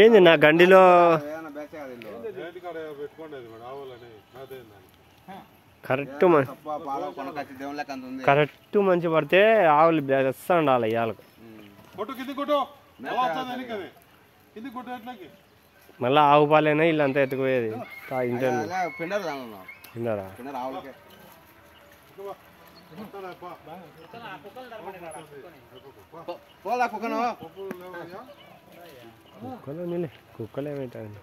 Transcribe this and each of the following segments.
ఏంది నా గండిలో కరెక్ట్ మంచి పడితే ఆవులు బెస్తా ఉండాలి ఇవాళకు. మళ్ళీ ఆవు పాలేనా వీళ్ళంతా ఎత్తుకుపోయేది తిన్నారా? కుక్కలు నీళ్ళే కుక్కలు ఏమైతాయండి.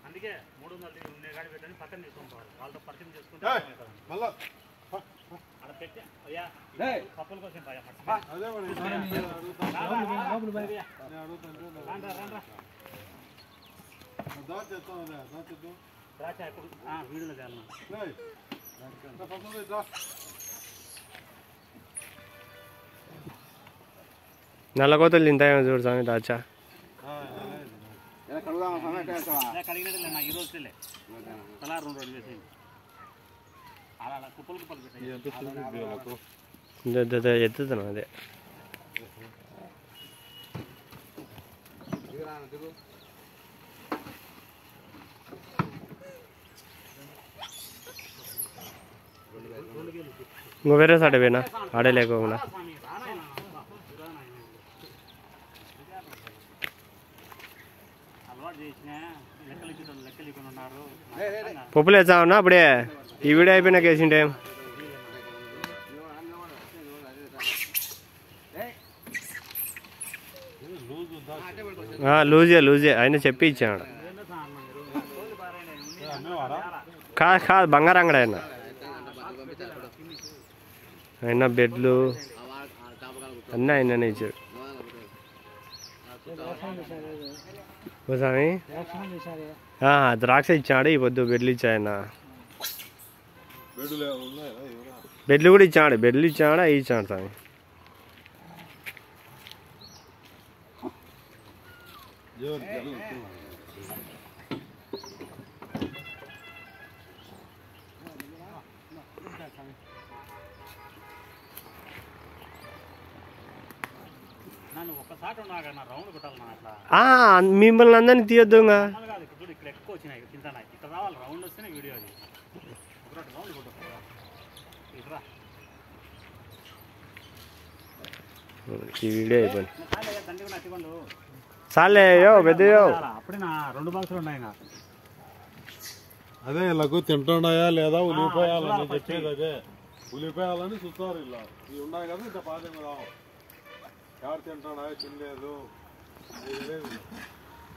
అందుకే 300 ఉండే గాడి పెట్టని పక్కన తీసుకొని పోవాలి. వాళ్ళతో పరిచయం చేసుకుంటే అలా పెట్టి అయ్యా పప్పుల కోసం వీడియోలో చేయాలి. నల్లకోతలు తింటాయేమో చూడు స్వామి దాచా. కడిగినట్లే నాకు ఈరోజు తలా 2 రోజులు వేసేయండి. అలా అలా కుప్పలు కుప్పలు పెట్టాయి. ఎత్తుతున్నా అదే ఇంకో వేరే సాడే పోయినా ఆడే లేకోకుండా పప్పులు వేస్తా ఉన్నా అప్పుడే ఈ వీడియో అయిపోయినాక వేసిండే. లూజే ఆయన చెప్పి ఇచ్చాడు. కాదు బంగారం అంగడి ఆయన బెడ్లు అన్నీ ఆయననే ఇచ్చాడు. స్వామి ద్రాక్ష ఇచ్చాడు. ఈ పొద్దు బెడ్లు ఇచ్చాయన్న. బెడ్లు కూడా ఇచ్చాడు. బెడ్లు ఇచ్చాడు అవి ఇచ్చాడు స్వామి. మిమ్మల్ని అందరినీ తీయొద్దు. ఈ వీడియో అయిపోయింది. చాలేయో పెద్దయో అప్పుడే 2 బాక్సులు ఉన్నాయి. అదే ఇలాగూ తింటున్నాయా లేదా ఉల్లిపోయాలని చెప్పేది. అదే ఉల్లిపోయాలని చూస్తారు. ఇలా ఇవి ఉన్నాయి కదా ఇంత పాదం రావు. ఎవరు తింటున్నాయో తినలేదు.